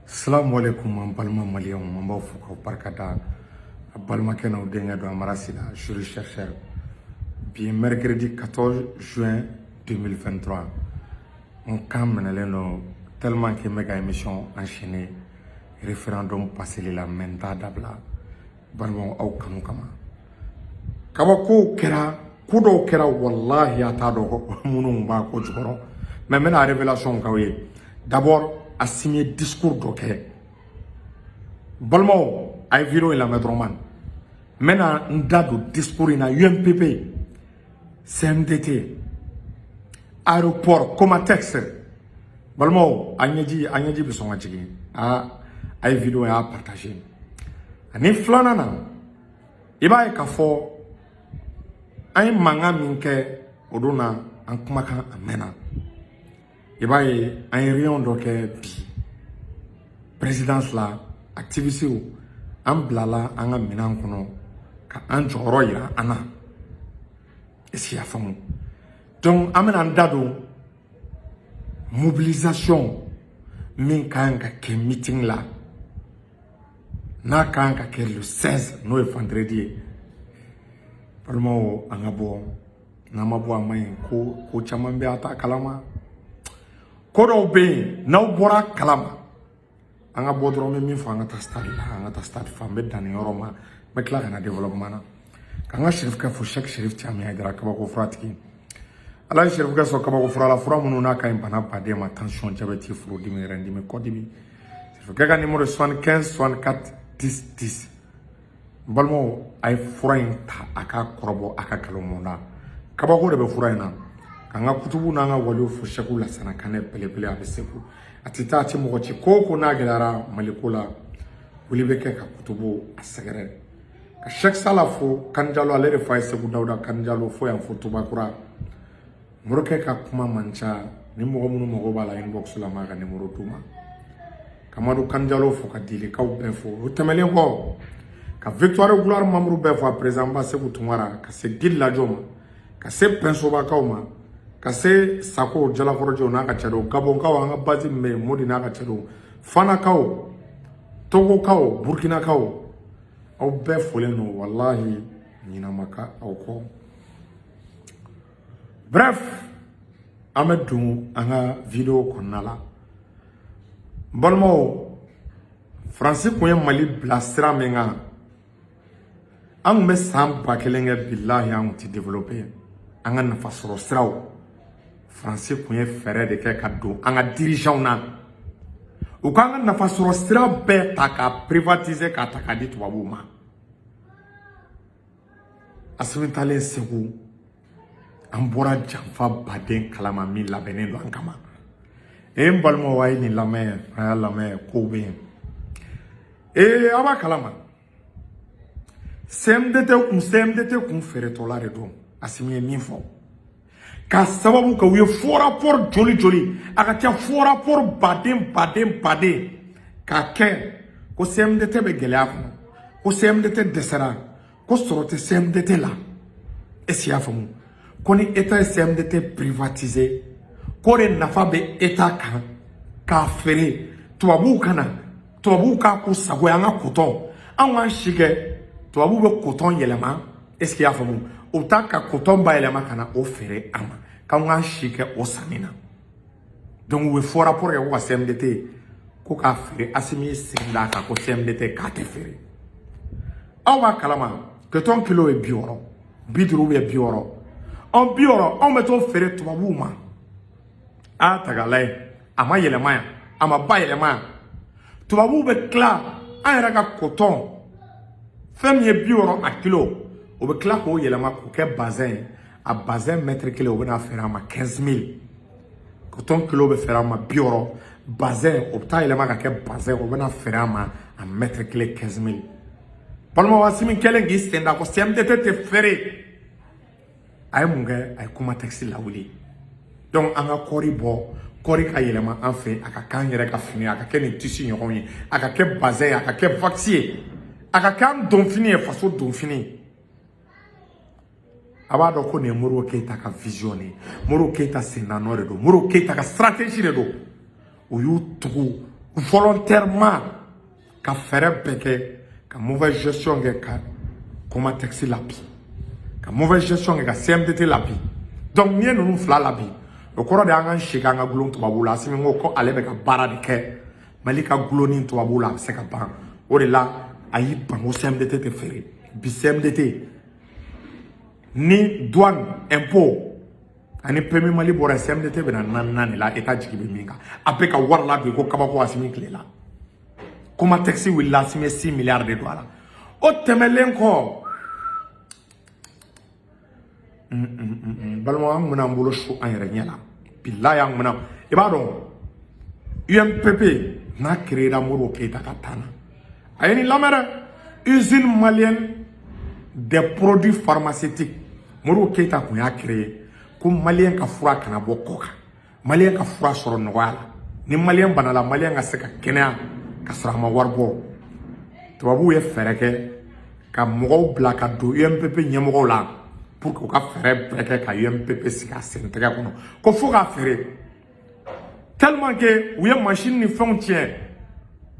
Salam alaikum an balma malien an b'a fo k'aw barikada a balimakɛ n'aw denkɛ don Amara Sila jury chercheur bien mercredi 14 juin 2023 on kan minɛlen don tellement que mega émission enchaînée référendum passé la main t'a dabila balima aw kanu kama kaba ko kɛra ko dɔw kɛra wallahi a t'a dɔn minnu b'a ko jukɔrɔ mais mena révélation k'aw ye d'abord a signé discours dɔ kɛ balimaw a ye vidéo in lamɛn dɔrɔn man mena n da don discours in na UNPP CMDT aéroport Comatex balimaw a ɲɛji bɛ sɔn ka jigin a ye vidéo in a partagé ani filanan na i b'a ye k'a fɔ an ye mankan min kɛ o don na an kumakan a mɛnna i b'a ye an ye réunion dɔ kɛ bi présidence la activistes an bilala an ka minɛn kɔnɔ ka an jɔyɔrɔ yira an na est-ce qu'il y a faamu donc an bɛna an da don mobilisation min kan ka kɛ meeting la n'a kan ka kɛ le 16 n'o ye vendredi ye balimaw an ka bɔ n'an ma bɔ a man ɲi ko caman bɛ a ta kalama ko dɔw bɛ yen n'aw bɔra kalama an ka bɔ dɔrɔn bɛ min fɔ an ka taa stade la an ka taa stade fa n bɛ danni yɔrɔ ma n bɛ tila ka na développement na k'an ka Sherifukɛ fo Cheikh Cherif Thiam Haidara kabako furatigi ala ye Sherifukɛ sɔn kabako fura la fura minnu n'a ka ɲi bana baden ma tension diabète furudimi yɛrɛdimi kɔdimi Sherifukɛ ka numéro 75 64 10 10 n balimaw a ye fura in ta a ka kɔrɔbɔ a ka nkalon na kabako de bɛ fura in na k'an ka kutubu n'an ka waliw fo Cheikh Lasana Kanɛ belebele a bɛ segu a tɛ taa a tɛ mɔgɔ ci ko n'a gɛlɛyara Maliko la wuli bɛ kɛ ka kutubu a sɛgɛrɛ ka Cheikh Sala fo Kanjalo ale de fa ye Segu Dawuda Kanjalo fo yan fo Tubakura morokɛ ka kuma man ca ni mɔgɔ minnu mago b'a la inbox la m'a ka numéro d'u ma Kamadu Kanjalo fo ka dilikaw bɛɛ fo o tɛmɛnen kɔ ka Victoire Gloire membre bɛɛ fo a président ba Segu Tunkara ka se Gil Lajo ma ka se Pɛnsobakaw ma ka se Sako Jalakɔrɔjɛw n'a ka cɛ dɔw Gabonkaw an ka base min bɛ yen Modi n'a ka cɛ dɔw Fanakaw Togokaw Burkinakaw aw bɛɛ folen don wallahi ɲinama ka aw kɔ bref an bɛ don an ka vidéo kɔnɔna la balimaw Faransi kun ye Mali bila sira min kan an kun bɛ san 1000 kɛ billahi an kun tɛ développer an ka nafa sɔrɔ siraw Faransi kun ye fɛɛrɛ de kɛ ka don an ka dirigeants na u k'an ka nafa sɔrɔ sira bɛɛ ta ka privatiser k'a ta k'a di tubabuw ma Assimi talen Segu an bɔra janfa baden kalama min labɛnnen don an kama n balimaw a ye nin lamɛn a y'a lamɛn kow bɛ yen a b'a kalama CMDT kun feeretɔla de don Assimi ye min fɔ ka sababu kɛ u ye faux rapport joli a ka ca faux rapport baden k'a kɛ ko CMDT bɛ gɛlɛya kɔnɔ ko CMDT dɛsɛra ko sɔrɔ tɛ CMDT la est-ce qu'il y a faamu ko ni état ye CMDT privatiser ko de nafa bɛ état kan k'a feere tubabuw k'a ko sago ye an ka coton an k'an si kɛ tubabuw bɛ coton yɛlɛma est-ce qu'il y a faamu u bɛ taa ka coton bayɛlɛma ka na o feere an ma k'an k'an si kɛ o sanni na donc u bɛ faux rapport kɛ ko ka CMDT ko k'a feere Assimi seginna a kan ko CMDT k'a tɛ feere aw b'a kalama coton kilo ye 60 50 bɛ 60 anw bɛ t'o feere tubabuw ma a ta k'a lajɛ a ma yɛlɛma yan a ma bayɛlɛma yan tubabuw bɛ tila an yɛrɛ ka coton fɛn min ye 60 a kilo o bɛ tila k'o yɛlɛma k'o kɛ bazin ye a bazin mètre kelen o bɛna feere an ma 15000 coton kilo bɛ feere an ma 60 bazin o bɛ taa yɛlɛma ka kɛ bazin o bɛna feere an ma a mètre kelen 15000 balimaw Assimi kɛlen k'i sen da ko CMDT tɛ feere a ye mun kɛ a ye Comatex lawuli donc an ka kɔɔri bɔ kɔɔri ka yɛlɛma an fɛ a ka k'an yɛrɛ ka fini a ka kɛ nin tisi ɲɔgɔn ye a ka kɛ bazin ye a ka kɛ vax ye a ka kɛ an donfini ye faso donfini a b'a dɔn ko nin ye Modibo Keyita ka vision ye Modibo Keyita sen da nɔ de don Modibo Keyita ka stratégie de don o y'u tugu volontairement ka fɛrɛ bɛɛ kɛ ka mauvaise gestion kɛ ka Comatex labi ka mauvaise gestion kɛ ka CMDT labi donc n'i ye ninnu fila labi o kɔrɔ de an ka segi an ka gulon tubabuw la Asimi ko ko ale bɛ ka baara de kɛ Mali ka gulonin tubabuw la a bɛ se ka ban o de la a y'i ban ko CMDT tɛ feere bi CMDT ni douane impôt ani Premier Mali bɔra CMDT bɛ na naani la État jigi bɛ min kan a bɛ ka wari ladon ko kabako Asimi tile la Comatex wulila Asimi 6 milliards de don a la o tɛmɛlen kɔ balima an mena bolo su an yɛrɛ ɲɛ la billahi an mena i b'a dɔn UMPP n'a créera Modibo Keita ka taa na a ye nin lamɛn dɛ usine malienne des produits pharmaceutiques Modibo Keita kun y'a créé ko malien ka fura kana bɔ kɔ kan malien ka fura sɔrɔ nɔgɔya la ni malien bana la malien ka se ka kɛnɛya ka sɔrɔ a ma wari bɔ tubabuw ye fɛɛrɛ kɛ ka mɔgɔw bila ka don UMPP ɲɛmɔgɔw la pour que u ka fɛɛrɛ bɛɛ kɛ ka UMPP sigi a sen tɛgɛ kɔnɔ ko fo k'a feere tellement que u ye machine ni fɛnw tiɲɛ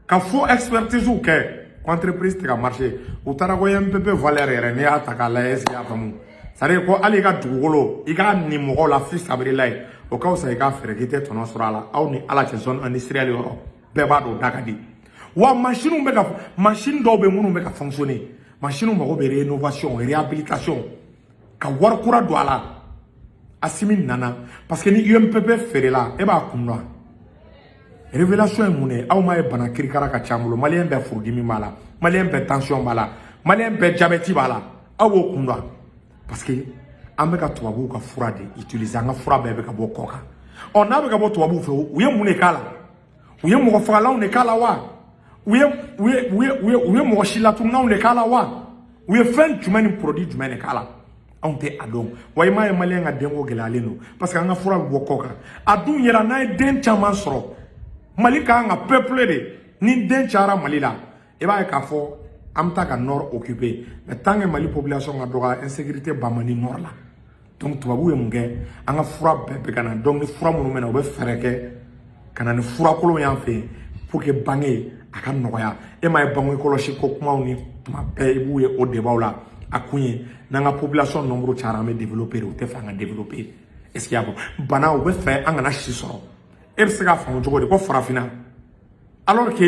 ka fo expertise kɛ ko entreprise tɛ ka marché u taara ko UMPP valeur yɛrɛ n'i y'a ta k'a lajɛ est-ce que y'a faamu c'est-à-dire ko hali i ka dugukolo i k'a ni mɔgɔw la fi sabirila ye o ka fisa i ka fɛɛrɛ k'i tɛ tɔnɔ sɔrɔ a la aw ni ala cɛ zone industrielle yɔrɔ bɛɛ b'a dɔn da ka di wa machine bɛ ka machine dɔw bɛ minnu bɛ ka fonctionner machine mago bɛ rénovation réhabilitation ka wari kura don a la Asimi nana parce que ni UMPP feerela e b'a kun dɔn révélation ye mun ye aw ma ye bana kirikara ka ca bolo malien bɛɛ furudimi b'a la malien bɛɛ tension b'a la malien bɛɛ diabète b'a la aw b'o kun dɔn parce que an bɛ ka tubabuw ka fura de utiliser an ka fura bɛɛ bɛ ka bɔ kɔ kan ɔ n'a bɛ ka bɔ tubabuw fɛ u ye mun de k'a la u ye mɔgɔ fagalanw de k'a la wa u ye mɔgɔ silatunanw de k'a la wa u ye fɛn jumɛn ni produit jumɛn de k'a la anw tɛ a dɔn wa i m'a ye malien ka denko gɛlɛyalen don parce que an ka fura bɛ bɔ kɔ kan a dun yɛrɛ n'a ye den caman sɔrɔ Mali ka kan ka peuple de ni den cayara Mali la i b'a ye k'a fɔ an bɛ taa ka nord occuper mais tant que Mali population ka dɔgɔ insécurité ban man di nord la donc tubabuw ye mun kɛ an ka fura bɛɛ bɛ ka na donc ni fura minnu bɛ na u bɛ fɛɛrɛ kɛ ka na ni furakolon y'an fɛ yen pour que bange a ka nɔgɔya e m'a ye bange kɔlɔsi ko kumaw ni tuma bɛɛ i b'u ye o débat la a kun ye n'an ka population nombre cayara an bɛ développer de u tɛ fɛ an ka développer est ce que y'a fɔ bana u bɛ fɛ an kana si sɔrɔ e bɛ se k'a faamu cogo di ko farafinna alors que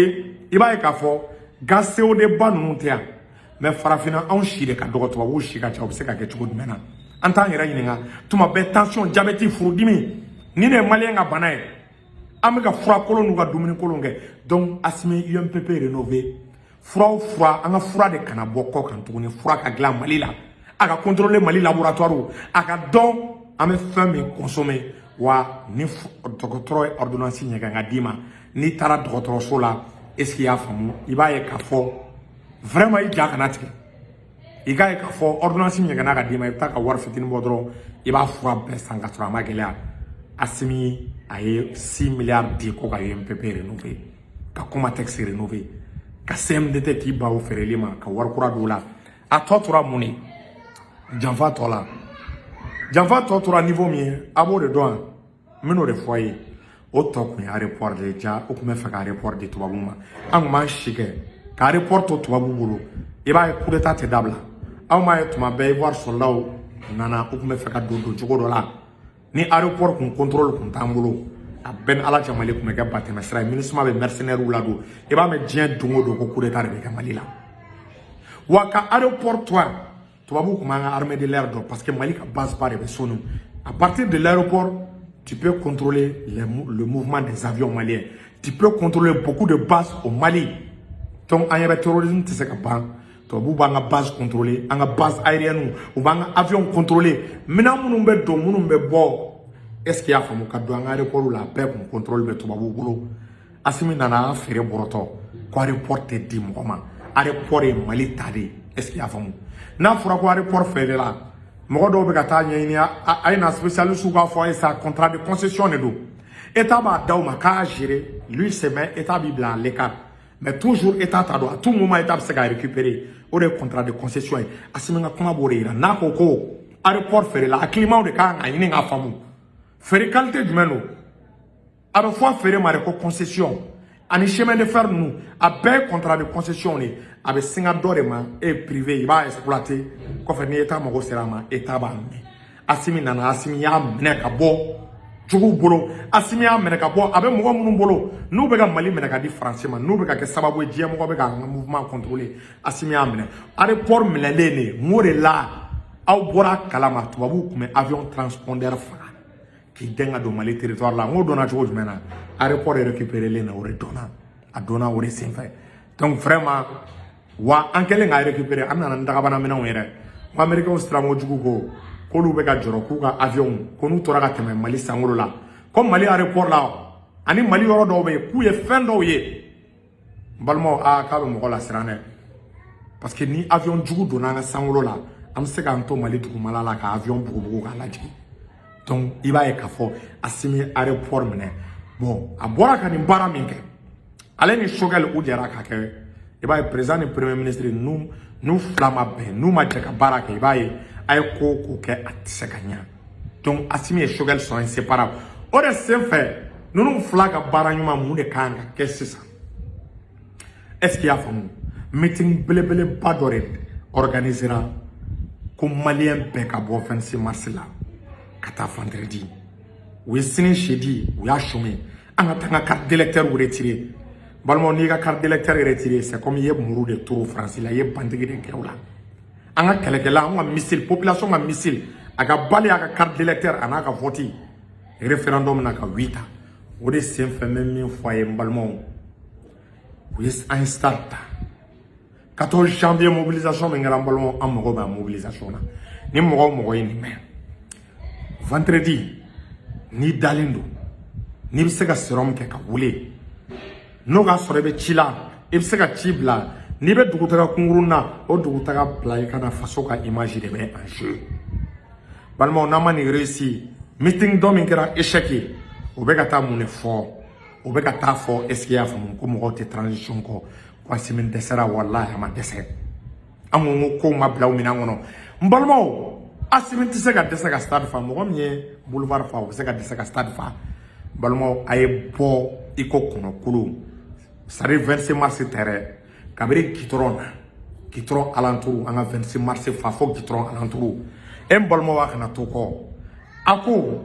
i b'a ye k'a fɔ gaz CO2 ba ninnu tɛ yan mais farafinna anw si de ka dɔgɔ tubabuw si ka ca u bɛ se ka kɛ cogo jumɛn na an t'an yɛrɛ ɲininka tuma bɛɛ tension diabète furudimi ni ne ye malien ka bana ye an bɛ ka fura kolon n'u ka dumuni kolon kɛ donc Asimi UMPP rénové fura o fura an ka fura de kana bɔ kɔ kan tuguni fura ka dilan Mali la a ka contrôler Mali laboratoire a ka dɔn an bɛ fɛn min consommer wa ni dɔgɔtɔrɔ ye ordonnance ɲɛgɛn ka d'i ma n'i taara dɔgɔtɔrɔso la est-ce que i y'a faamu i b'a ye k'a fɔ vraiment i ja kana tigɛ i k'a ye k'a fɔ ordonnance ɲɛgɛnna ka d'i ma i bɛ taa ka wari fitinin bɔ dɔrɔn i b'a fura bɛɛ san ka sɔrɔ a ma gɛlɛya Asimi a ye 6 milliards di ko ka UMPP rénové ka Comatex rénové ka CMDT k'i ban o feereli ma ka wari kura don o la a tɔ tora mun de janfa tɔ la janfa tɔ tora niveau min ye a b'o de dɔn n bɛn'o de fɔ a ye o tɔ kun ye aéroport de ye ja o tun bɛ fɛ ka aéroport di tubabuw ma an tun b'an si kɛ ka aéroport to tubabuw bolo i b'a ye coup d'état tɛ dabila aw m'a ye tuma bɛɛ Ivoire soldaw nana o tun bɛ fɛ ka don cogo dɔ la ni aéroport kun contrôle kun t'an bolo a bɛɛ ni ala cɛ Mali tun bɛ kɛ batɛmɛsira ye MINUSMA bɛ mercenaires ladon i b'a mɛn diɲɛ don o don ko coup d'état de bɛ kɛ Mali la wa ka aéroport to yan tubabuw tun b'an ka armée de l'air dɔn parce que Mali ka base ba de bɛ Sonu à partir de l'aéroport tu peux contrôler le mouvement des avions maliens tu peux contrôler beaucoup de bases au Mali donc an yɛrɛ terrorisme tɛ se ka ban tubabuw b'an ka base contrôler an ka base aérienne u b'an ka avion contrôler minɛn minnu bɛ don minnu bɛ bɔ est-ce que y'a faamu ka don an ka aéroport la bɛɛ kun contrôle bɛ tubabuw bolo Asimi nana an feere bɔrɔtɔ ko aéroport tɛ di mɔgɔ ma aéroport ye Mali ta de est-ce que y'a faamu n'a fɔra ko aéroport feerela mɔgɔ dɔw bɛ ka taa ɲɛɲini a ye na spécialiste k'a fɔ a ye sa contrat de concession de don état b'a d'aw ma k'a gérer lui c'est mais état b'i bila à l'écart mais toujours état t'a dɔn à tout moment état bɛ se ka récupérer o de ye contrat de concession ye Asimi ka kuma b'o de yira n'a ko ko aéroport feerela a climat de kan ka ɲini k'a faamu feere qualité jumɛn don a bɛ fɔ feere ma de ko concession ani chemin de fer ninnu a bɛɛ contrat de concession de a bɛ singa dɔ de ma privé i b'a exploiter kɔfɛ ni État mago sera a ma État b'a minɛ Assimi nana Assimi y'a minɛ ka bɔ juguw bolo Assimi y'a minɛ ka bɔ a bɛ mɔgɔ minnu bolo n'u bɛ ka Mali minɛ ka di France ma n'u bɛ ka kɛ sababu ye diɲɛ mɔgɔ bɛ ka mouvement contrôler Assimi y'a minɛ aéroport minɛlen de n de la aw bɔra kalama tubabuw tun bɛ avion transpondeur faga k'i dɛn ka don Mali territoire la n ko donna cogo jumɛn na aéroport récupéré na o de donna a donna o de senfɛ donc vraiment wa an kɛlen ka récupérer an nana dagabana minɛnw yɛrɛ ko américains sirango jugu ko k'olu bɛ ka jɔrɔ k'u ka avion ko n'u tora ka tɛmɛ Mali sankolo la ko Mali aéroport la ani Mali yɔrɔ dɔw bɛ yen k'u ye fɛn dɔw ye n balimaw k'a bɛ mɔgɔ la siran dɛ parce que ni avion jugu donna an ka sankolo la an bɛ se k'an to Mali dugumala la ka avion bugubugu k'a lajigin donc i b'a ye k'a fɔ Assimi aéroport minɛ bon a bɔra ka nin baara min kɛ ale ni Choguel u jɛra k'a kɛ i b'a ye président ni premier ministre n'u fila ma bɛn n'u ma jɛ ka baara kɛ i b'a ye a ye ko kɛ a tɛ se ka ɲɛ donc Assimi et Choguel sont inséparables o de senfɛ ninnu fila ka baara ɲuman mun de kan ka kɛ sisan est ce qu'il y'a faamu meeting belebeleba dɔ de organisera ko maliyɛn bɛɛ ka bɔ 26 mars la ka taa vendredi u ye sini jeudi u y'a chômé an ka taa an ka carte d'électeur retirer balimaw n'i ka carte d'électeur retirer c'est comme i ye muru de turu France la i ye bantigi de kɛ o la an ka kɛlɛkɛla an ka missile population ka missile a ka bali a ka carte d'électeur a n'a ka vote référendum na ka 8 ans o de senfɛ n bɛ min fɔ a ye n balimaw u ye an ye stade ta 14 janvier mobilisation min kɛra n balimaw an mago bɛ a mobilisation na ni mɔgɔ o mɔgɔ ye nin mɛn vendredi n'i dalen don n'i bɛ se ka sérum kɛ ka wele n'o k'a sɔrɔ i bɛ ci la i bɛ se ka ci bila n'i bɛ dugutaga kunkurun na o dugutaga bila i ka na faso ka image de bɛ en jeu balimaw n'an ma nin réussi meeting dɔ min kɛra échec ye o bɛ ka taa mun de fɔ o bɛ ka taa fɔ est ce que i y'a faamu ko mɔgɔw tɛ transition kɔ ko Assimi dɛsɛra walahi a ma dɛsɛ an ko kow ma bila o minɛn kɔnɔ n balimaw Assimi tɛ se ka dɛsɛ ka stade fa mɔgɔ min ye boulevard fa o bɛ se ka dɛsɛ ka stade fa balimaw a ye bɔ i ko kɔnɔkolo c'est à dire 26 mars tɛ dɛ kabiri gitɔrɔn na gitɔrɔn alentour an ka 26 mars fa fo gitɔrɔn alentour n balimaw a kana to kɔ a ko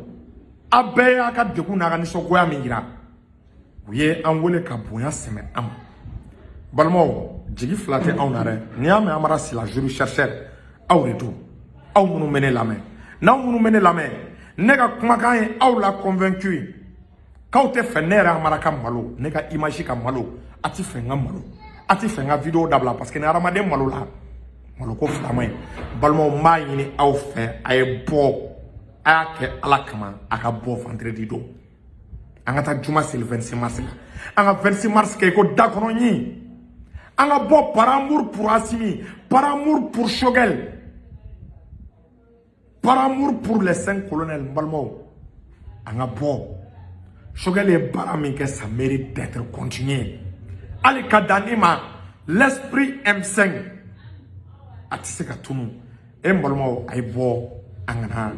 a bɛɛ y'a ka degun n'a ka nisɔngoya min yira u ye an wele ka bonya sɛmɛ an ma balimaw jigi fila tɛ anw na dɛ n'i y'a mɛn Amara Sila jury chercheur aw de don aw minnu bɛ ne lamɛn n'aw minnu bɛ ne lamɛn ne ka kumakan ye aw la convaincu k'aw tɛ fɛ ne yɛrɛ Amara ka malo ne ka image ka malo a tɛ fɛ n ka malo a tɛ fɛ n ka vidéo dabila parce que ni hadamaden malo la malo ko fila ma ɲi balimaw n b'a ɲini aw fɛ a ye bɔ a y'a kɛ Ala kama a ka bɔ vendredi don an ka taa juma seli 26 mars la an ka 26 mars kɛ i ko da kɔnɔ ɲi an ka bɔ par amour pour Assimi par amour pour Choguel par amour pour les 5 colonels balimaw an ka bɔ Choguel ye baara min kɛ ça mérite d'être continué hali ka dan i ma l'esprit M5 a tɛ se ka tunu n balimaw a ye bɔ an kana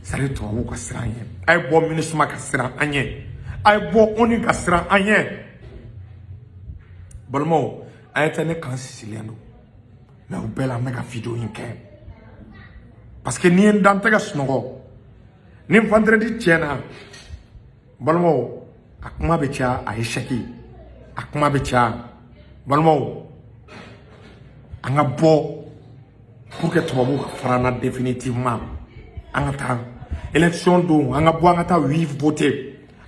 c'est-à-dire tubabuw ka siran an ye a ye bɔ MINUSMA ka siran an ye a ye bɔ ONU ka siran an ye balimaw a ye tɛ ne kan sisilen don mais o bɛɛ la n bɛ ka vidéo in kɛ parce que n'i ye n da n tɛ ka sunɔgɔ ni vendredi tiɲɛna balimaw a kuma bɛ caya a échec a kuma bɛ caya balimaw an ka bɔ pour que tubabuw ka fara an na définitivement an ka taa élection don an ka bɔ an ka taa 8 voter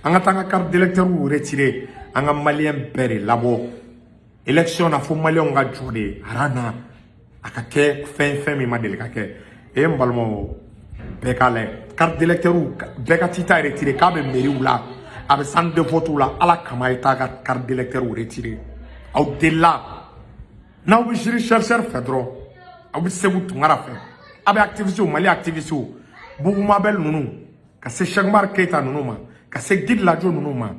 an ka taa an ka carte d'électeur retirer an ka maliyɛn bɛɛ de labɔ élection na fo maliyɛnw ka jɔ de arana a ka kɛ fɛn min ma deli ka kɛ n balimaw bɛɛ k'a lajɛ carte d'électeur bɛɛ ka t'i ta retirer k'a bɛ mairie la a bɛ centre de vote la Ala kama a ye taa ka carte d'électeur retirer aw delila n'aw bɛ jury chercheur fɛ dɔrɔn aw bɛ Segu Tunkara fɛ a bɛ activiste Mali activiste Boubou Mabel ninnu ka se Cheikh Umar Keita ninnu ma ka se Guide Lajo ninnu ma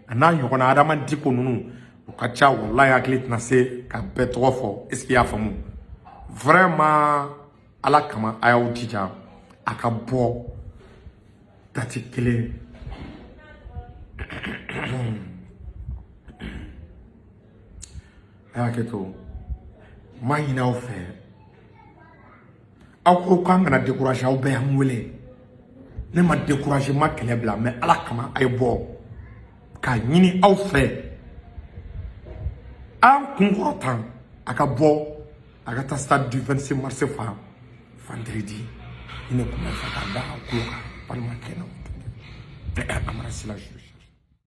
a n'a ɲɔgɔnna Adama Diko ninnu u ka ca walahi hakili tɛna se ka bɛɛ tɔgɔ fɔ est ce que i y'a faamu vraiment Ala kama a y'aw jija a ka bɔ date kelen Ayaketo mahina ofe ako ko ngana décourager aw be amwele ne ma décourager ma kele bla mais ala kama ay bo ka nyini aw fe an kungrotan aka bo aka ta stade du 26 mars fa vendredi ine kuma fa da ko ka parlement kena amara sila juge